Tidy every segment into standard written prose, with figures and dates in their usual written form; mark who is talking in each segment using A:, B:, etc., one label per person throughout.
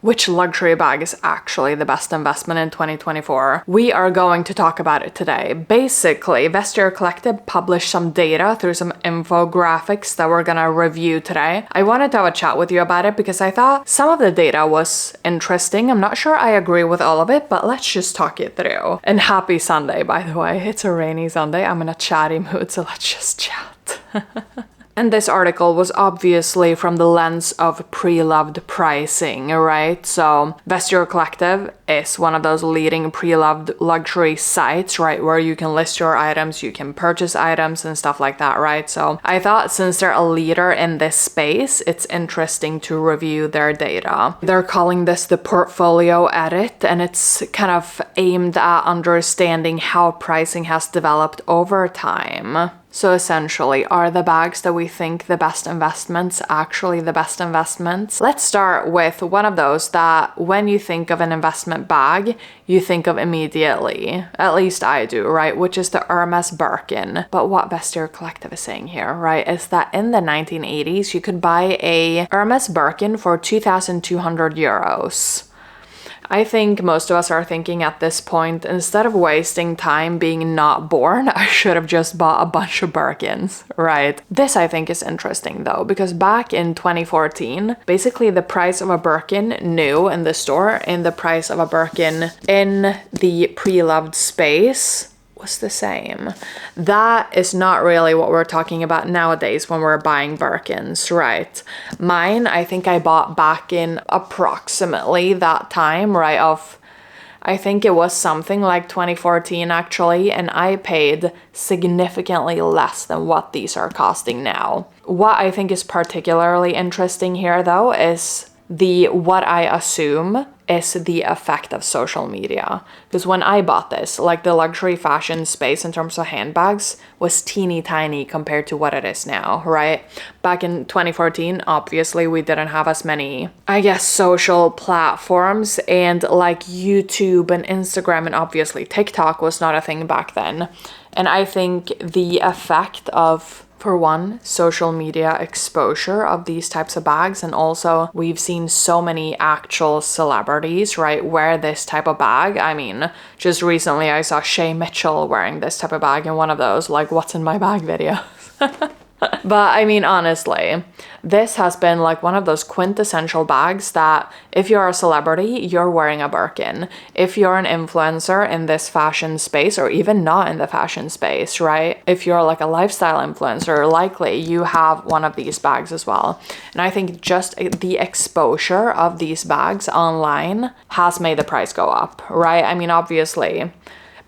A: which luxury bag is actually the best investment in 2024? We are going to talk about it today. Basically, Vestiaire Collective published some data through some infographics that we're gonna review today. I wanted to have a chat with you about it because I thought some of the data was interesting. I'm not sure I agree with all of it, but let's just talk it through. And happy Sunday, by the way. It's a rainy Sunday. I'm in a chatty mood, so let's just chat. And this article was obviously from the lens of pre-loved pricing, right? So Vestiaire Collective is one of those leading pre-loved luxury sites, right? Where you can list your items, you can purchase items and stuff like that, right? So I thought since they're a leader in this space, it's interesting to review their data. They're calling this the portfolio edit, and it's kind of aimed at understanding how pricing has developed over time. So essentially, are the bags that we think the best investments actually the best investments? Let's start with one of those that when you think of an investment bag, you think of immediately. At least I do, right? Which is the Hermes Birkin. But what Vestiaire Collective is saying here, right, is that in the 1980s, you could buy a Hermes Birkin for 2,200 euros. I think most of us are thinking at this point, instead of wasting time being not born, I should have just bought a bunch of Birkins, right? This I think is interesting though, because back in 2014, basically the price of a Birkin new in the store and the price of a Birkin in the pre-loved space was the same. That is not really what we're talking about nowadays when we're buying Birkins, right? Mine, I think I bought back in approximately that time, right, of I think it was something like 2014 actually, and I paid significantly less than what these are costing now. What I think is particularly interesting here though is what I assume is the effect of social media. Because when I bought this, like the luxury fashion space in terms of handbags was teeny tiny compared to what it is now, right? Back in 2014, obviously we didn't have as many, I guess, social platforms, and like YouTube and Instagram and obviously TikTok was not a thing back then. And I think the effect of, for one, social media exposure of these types of bags, and also we've seen so many actual celebrities, right, wear this type of bag. I mean, just recently I saw Shay Mitchell wearing this type of bag in one of those, like, what's in my bag videos. But I mean, honestly, this has been like one of those quintessential bags that if you're a celebrity, you're wearing a Birkin. If you're an influencer in this fashion space, or even not in the fashion space, right? If you're like a lifestyle influencer, likely you have one of these bags as well. And I think just the exposure of these bags online has made the price go up, right? I mean, obviously,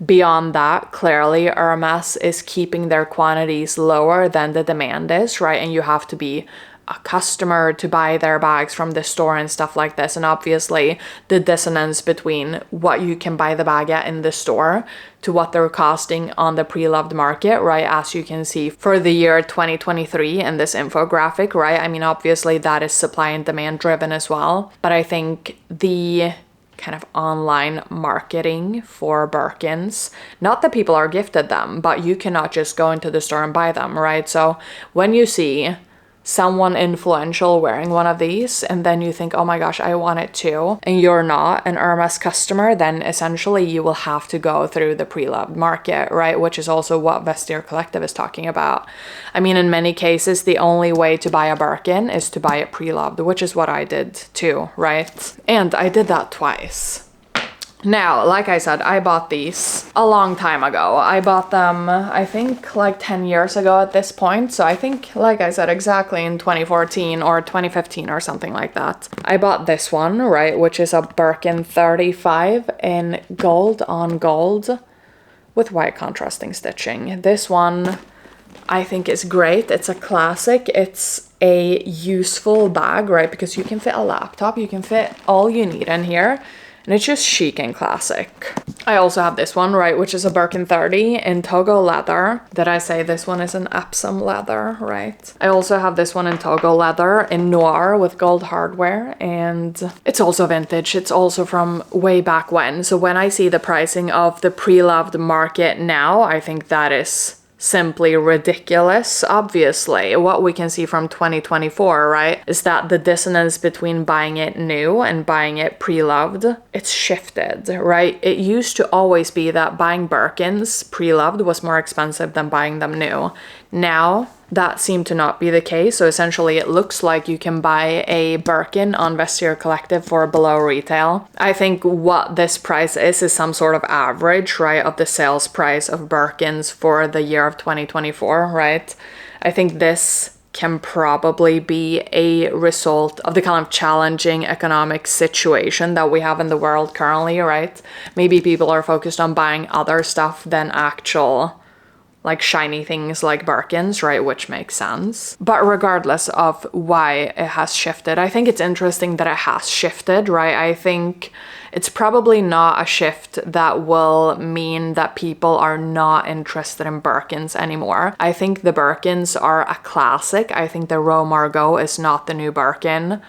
A: beyond that, clearly Hermes is keeping their quantities lower than the demand is, right? And you have to be a customer to buy their bags from the store and stuff like this. And obviously the dissonance between what you can buy the bag at in the store to what they're costing on the pre-loved market, right? As you can see for the year 2023 in this infographic, right? I mean, obviously that is supply and demand driven as well. But I think the kind of online marketing for Birkins, not that people are gifted them, but you cannot just go into the store and buy them, right? So when you see someone influential wearing one of these and then you think, oh my gosh, I want it too, and you're not an Hermes customer, then essentially you will have to go through the pre-loved market, right? Which is also what Vestiaire Collective is talking about. I mean, in many cases, the only way to buy a Birkin is to buy it pre-loved, which is what I did too, right? And I did that twice. Now, like I said, I bought these a long time ago. I bought them, I think, like 10 years ago at this point. So I think, like I said, exactly in 2014 or 2015 or something like that. I bought this one, right, which is a Birkin 35 in gold on gold with white contrasting stitching. This one I think is great. It's a classic. It's a useful bag, right, because you can fit a laptop, you can fit all you need in here. And it's just chic and classic. I also have this one, right, which is a Birkin 30 in Togo leather. Did I say this one is an Epsom leather, right? I also have this one in Togo leather in noir with gold hardware, and it's also vintage. It's also from way back when. So when I see the pricing of the pre-loved market now, I think that is simply ridiculous. Obviously, what we can see from 2024, right, is that the dissonance between buying it new and buying it pre-loved, it's shifted, right? It used to always be that buying Birkins pre-loved was more expensive than buying them new. Now, that seemed to not be the case. So essentially it looks like you can buy a Birkin on Vestiaire Collective for below retail. I think what this price is some sort of average, right, of the sales price of Birkins for the year of 2024, right? I think this can probably be a result of the kind of challenging economic situation that we have in the world currently, right? Maybe people are focused on buying other stuff than actual like shiny things like Birkins, right? Which makes sense. But regardless of why it has shifted, I think it's interesting that it has shifted, right? I think it's probably not a shift that will mean that people are not interested in Birkins anymore. I think the Birkins are a classic. I think the Rome Margot is not the new Birkin.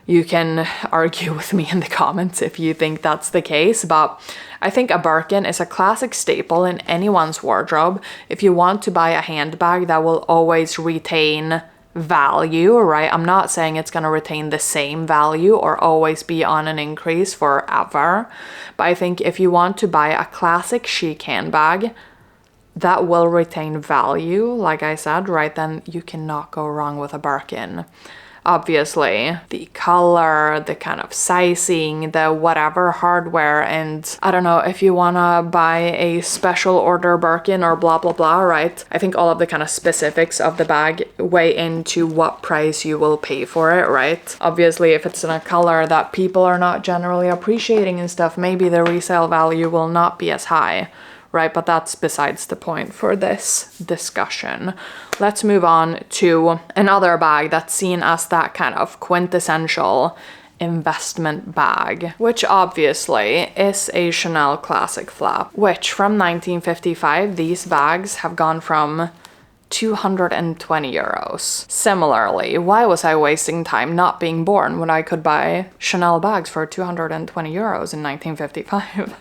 A: You can argue with me in the comments if you think that's the case, but I think a Birkin is a classic staple in anyone's wardrobe. If you want to buy a handbag that will always retain value, right? I'm not saying it's going to retain the same value or always be on an increase forever, but I think if you want to buy a classic chic handbag that will retain value, like I said, right, then you cannot go wrong with a Birkin. Obviously, the color, the kind of sizing, the whatever hardware, and I don't know if you wanna buy a special order Birkin or blah blah blah, right? I think all of the kind of specifics of the bag weigh into what price you will pay for it, right? Obviously, if it's in a color that people are not generally appreciating and stuff, maybe the resale value will not be as high, right? But that's besides the point for this discussion. Let's move on to another bag that's seen as that kind of quintessential investment bag, which obviously is a Chanel classic flap, which from 1955, these bags have gone from 220 euros. Similarly, why was I wasting time not being born when I could buy Chanel bags for 220 euros in 1955?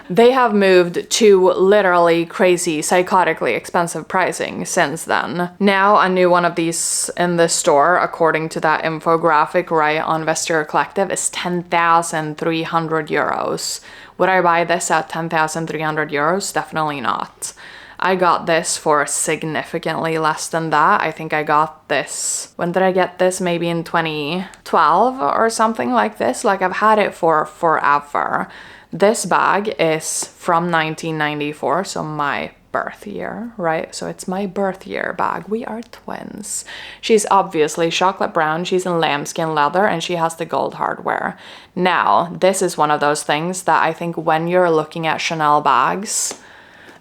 A: They have moved to literally crazy, psychotically expensive pricing since then. Now, a new one of these in the store, according to that infographic right on Vestiaire Collective, is 10,300 euros. Would I buy this at 10,300 euros? Definitely not. I got this for significantly less than that. I think I got this, when did I get this? Maybe in 2012 or something like this. Like, I've had it for forever. This bag is from 1994, so my birth year, right? So it's my birth year bag. We are twins. She's obviously chocolate brown, she's in lambskin leather, and she has the gold hardware. Now, this is one of those things that I think when you're looking at Chanel bags,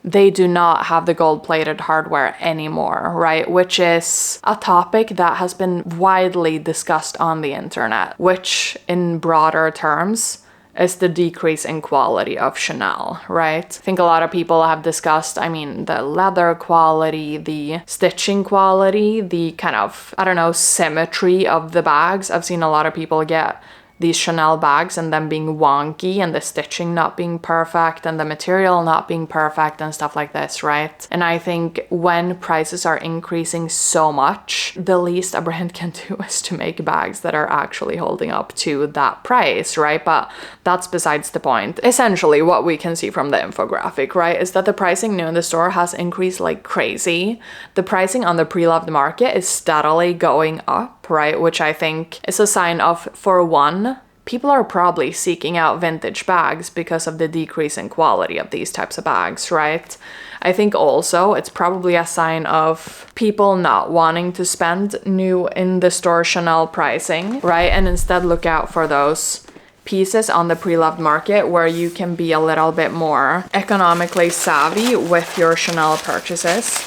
A: they do not have the gold-plated hardware anymore, right? Which is a topic that has been widely discussed on the internet, which in broader terms is the decrease in quality of Chanel, right? I think a lot of people have discussed, I mean, the leather quality, the stitching quality, the kind of, I don't know, symmetry of the bags. I've seen a lot of people get these Chanel bags and them being wonky and the stitching not being perfect and the material not being perfect and stuff like this, right? And I think when prices are increasing so much, the least a brand can do is to make bags that are actually holding up to that price, right? But that's besides the point. Essentially, what we can see from the infographic, right, is that the pricing new in the store has increased like crazy. The pricing on the pre-loved market is steadily going up, right? Which I think is a sign of, for one, people are probably seeking out vintage bags because of the decrease in quality of these types of bags, right? I think also it's probably a sign of people not wanting to spend new in the store Chanel pricing, right? And instead look out for those pieces on the pre-loved market where you can be a little bit more economically savvy with your Chanel purchases.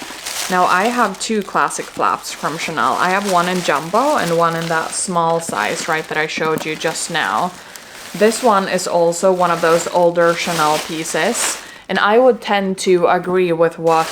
A: Now, I have two classic flaps from Chanel. I have one in jumbo and one in that small size, right, that I showed you just now. This one is also one of those older Chanel pieces, and I would tend to agree with what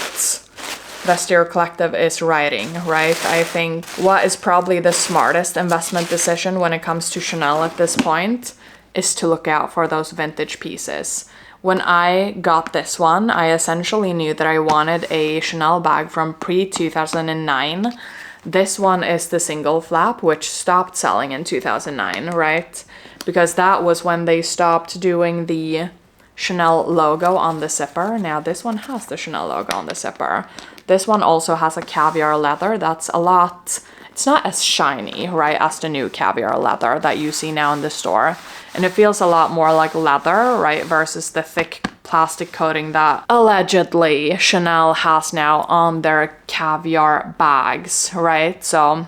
A: Vestiaire Collective is writing, right? I think what is probably the smartest investment decision when it comes to Chanel at this point is to look out for those vintage pieces. When I got this one, I essentially knew that I wanted a Chanel bag from pre-2009. This one is the single flap, which stopped selling in 2009, right? Because that was when they stopped doing the Chanel logo on the zipper. Now this one has the Chanel logo on the zipper. This one also has a caviar leather that's a lot, it's not as shiny, right, as the new caviar leather that you see now in the store. And it feels a lot more like leather, right, versus the thick plastic coating that allegedly Chanel has now on their caviar bags, right? So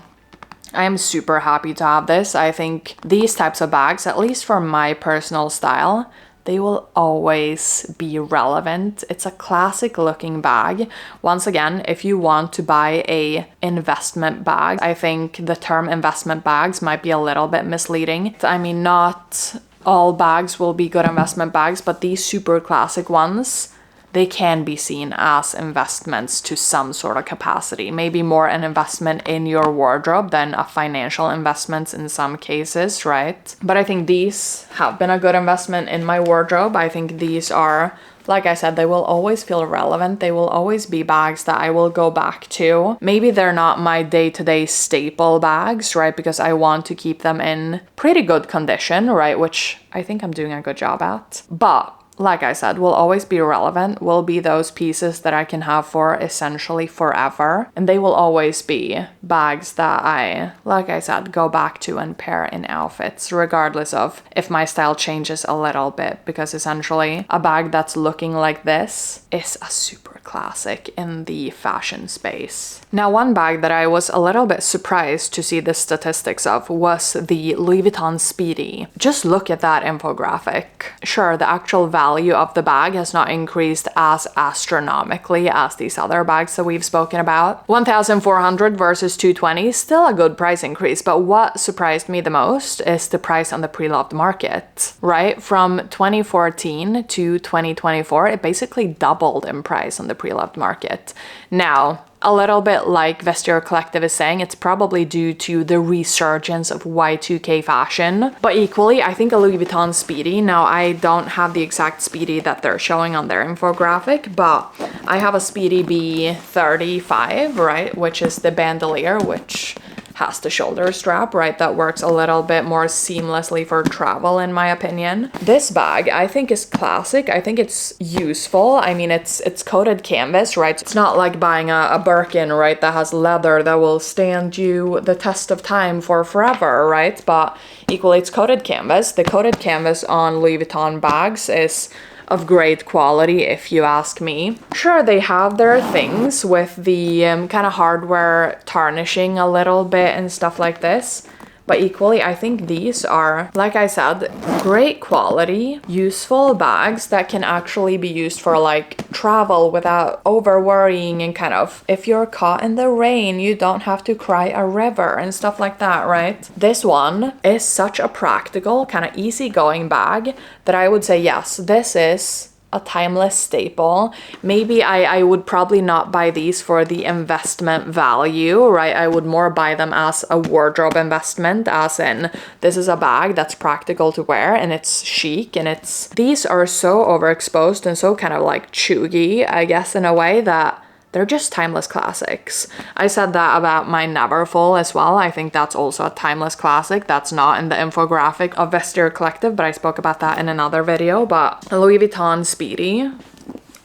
A: I am super happy to have this. I think these types of bags, at least for my personal style, they will always be relevant. It's a classic looking bag. Once again, if you want to buy a investment bag, I think the term investment bags might be a little bit misleading. I mean, not all bags will be good investment bags, but these super classic ones, they can be seen as investments to some sort of capacity. Maybe more an investment in your wardrobe than a financial investment in some cases, right? But I think these have been a good investment in my wardrobe. I think these are, like I said, they will always feel relevant. They will always be bags that I will go back to. Maybe they're not my day-to-day staple bags, right? Because I want to keep them in pretty good condition, right? Which I think I'm doing a good job at. But like I said, will always be relevant, will be those pieces that I can have for essentially forever. And they will always be bags that I, like I said, go back to and pair in outfits, regardless of if my style changes a little bit. Because essentially, a bag that's looking like this is a super classic in the fashion space. Now, one bag that I was a little bit surprised to see the statistics of was the Louis Vuitton Speedy. Just look at that infographic. Sure, the actual value of the bag has not increased as astronomically as these other bags that we've spoken about. 1,400 versus 220, still a good price increase, but what surprised me the most is the price on the pre-loved market, right? From 2014 to 2024, it basically doubled in price on the pre-loved market. Now, a little bit like Vestiaire Collective is saying, it's probably due to the resurgence of Y2K fashion. But equally, I think a Louis Vuitton Speedy, now I don't have the exact Speedy that they're showing on their infographic, but I have a Speedy B35, right, which is the bandolier, which has the shoulder strap, right, that works a little bit more seamlessly for travel, in my opinion. This bag, I think, is classic. I think it's useful. I mean, it's coated canvas, right? It's not like buying a Birkin, right, that has leather that will stand you the test of time for forever, right? But equally, it's coated canvas. The coated canvas on Louis Vuitton bags is of great quality, if you ask me. Sure, they have their things with the kind of hardware tarnishing a little bit and stuff like this, but equally, I think these are, like I said, great quality, useful bags that can actually be used for like travel without over worrying, and kind of, if you're caught in the rain, you don't have to cry a river and stuff like that, right? This one is such a practical, kind of easygoing bag that I would say, yes, this is a timeless staple. Maybe I would probably not buy these for the investment value, right? I would more buy them as a wardrobe investment, as in, this is a bag that's practical to wear and it's chic, and it's, these are so overexposed and so kind of like chuggy, I guess, in a way that they're just timeless classics. I said that about my Neverfull as well. I think that's also a timeless classic. That's not in the infographic of Vestiaire Collective, but I spoke about that in another video. But Louis Vuitton Speedy,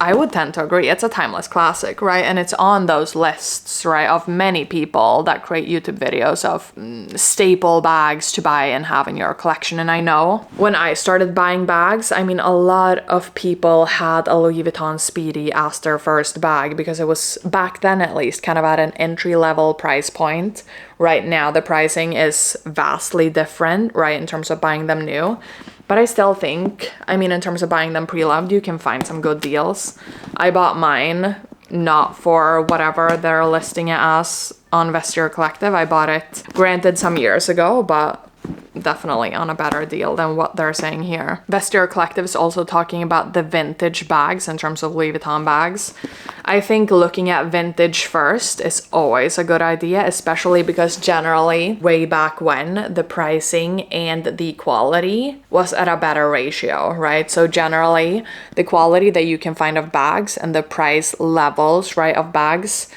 A: I would tend to agree. It's a timeless classic, right? And it's on those lists, right, of many people that create YouTube videos of staple bags to buy and have in your collection. And I know when I started buying bags, I mean, a lot of people had a Louis Vuitton Speedy as their first bag because it was, back then at least, kind of at an entry-level price point. Right now, the pricing is vastly different, right, in terms of buying them new. But I still think, I mean, in terms of buying them pre-loved, you can find some good deals. I bought mine not for whatever they're listing it as on Vestiaire Collective. I bought it, granted, some years ago, but definitely on a better deal than what they're saying here. Vestiaire Collective is also talking about the vintage bags in terms of Louis Vuitton bags. I think looking at vintage first is always a good idea, especially because generally way back when the pricing and the quality was at a better ratio, right? So generally the quality that you can find of bags and the price levels, right, of bags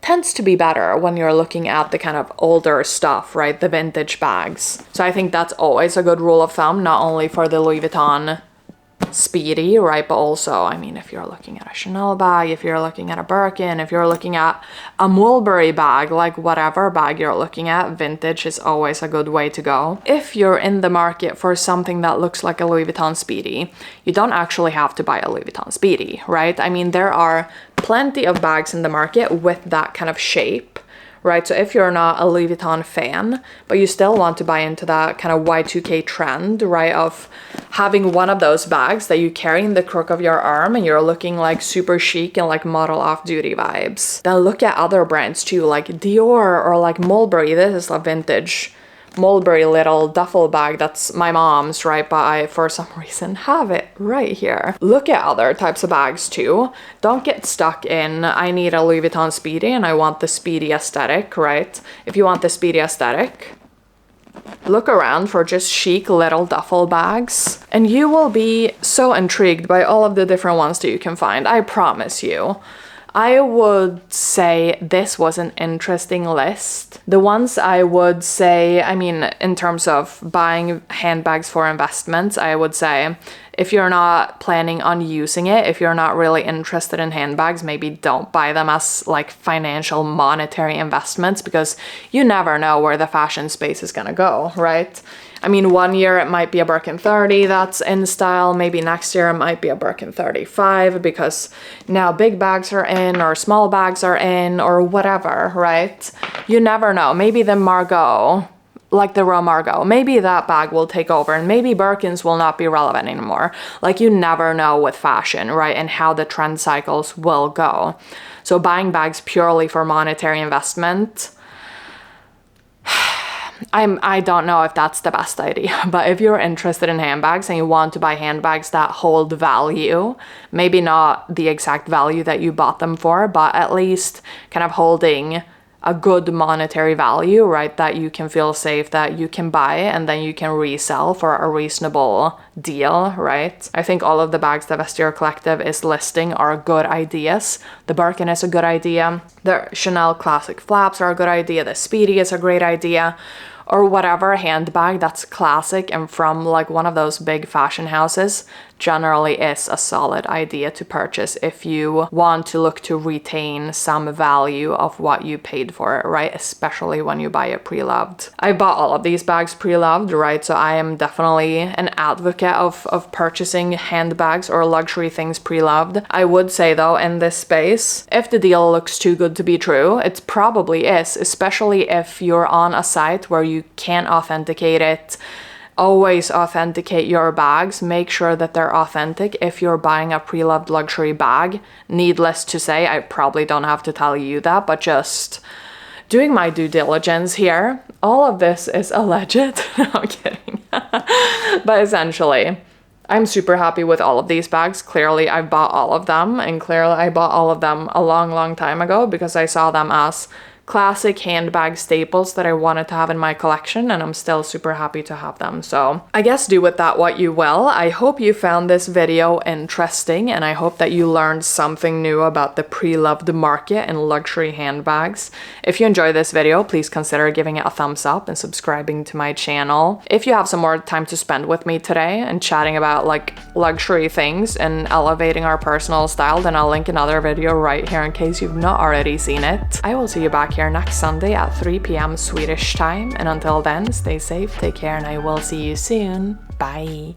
A: tends to be better when you're looking at the kind of older stuff, right? The vintage bags. So I think that's always a good rule of thumb, not only for the Louis Vuitton Speedy, right? But also, I mean, if you're looking at a Chanel bag, if you're looking at a Birkin, if you're looking at a Mulberry bag, like whatever bag you're looking at, vintage is always a good way to go. If you're in the market for something that looks like a Louis Vuitton Speedy, you don't actually have to buy a Louis Vuitton Speedy, right? I mean, there are plenty of bags in the market with that kind of shape, right? So if you're not a Louis Vuitton fan, but you still want to buy into that kind of Y2K trend, right, of having one of those bags that you carry in the crook of your arm and you're looking like super chic and like model off-duty vibes, then look at other brands too, like Dior or like Mulberry. This is a vintage Mulberry little duffel bag that's my mom's, right? But I, for some reason, have it right here. Look at other types of bags too. Don't get stuck in, I need a Louis Vuitton Speedy and I want the Speedy aesthetic, right? If you want the Speedy aesthetic, look around for just chic little duffel bags and you will be so intrigued by all of the different ones that you can find. I promise you. I would say this was an interesting list. The ones I would say, I mean, in terms of buying handbags for investments, I would say if you're not planning on using it, if you're not really interested in handbags, maybe don't buy them as like financial monetary investments because you never know where the fashion space is gonna go, right? I mean, one year it might be a Birkin 30 that's in style. Maybe next year it might be a Birkin 35 because now big bags are in or small bags are in or whatever, right? You never know. Maybe the Margot, like the Royal Margot, maybe that bag will take over and maybe Birkins will not be relevant anymore. Like you never know with fashion, right? And how the trend cycles will go. So buying bags purely for monetary investment, I don't know if that's the best idea, but if you're interested in handbags and you want to buy handbags that hold value, maybe not the exact value that you bought them for, but at least kind of holding a good monetary value, right? That you can feel safe that you can buy and then you can resell for a reasonable deal, right? I think all of the bags that Vestiaire Collective is listing are good ideas. The Birkin is a good idea. The Chanel Classic Flaps are a good idea. The Speedy is a great idea. Or whatever handbag that's classic and from like one of those big fashion houses generally is a solid idea to purchase if you want to look to retain some value of what you paid for it, right? Especially when you buy it pre-loved. I bought all of these bags pre-loved, right? So I am definitely an advocate of purchasing handbags or luxury things pre-loved. I would say though, in this space, if the deal looks too good to be true, it probably is, especially if you're on a site where you can't authenticate it. Always authenticate your bags. Make sure that they're authentic if you're buying a pre-loved luxury bag. Needless to say, I probably don't have to tell you that, but just doing my due diligence here. All of this is alleged. No, I'm kidding. But essentially, I'm super happy with all of these bags. Clearly, I bought all of them, and clearly I bought all of them a long time ago because I saw them as classic handbag staples that I wanted to have in my collection, and I'm still super happy to have them. So I guess do with that what you will. I hope you found this video interesting, and I hope that you learned something new about the pre-loved market and luxury handbags. If you enjoyed this video, please consider giving it a thumbs up and subscribing to my channel. If you have some more time to spend with me today and chatting about like luxury things and elevating our personal style, then I'll link another video right here in case you've not already seen it. I will see you back here next Sunday at 3 p.m. Swedish time, and until then, stay safe, take care, and I will see you soon. Bye!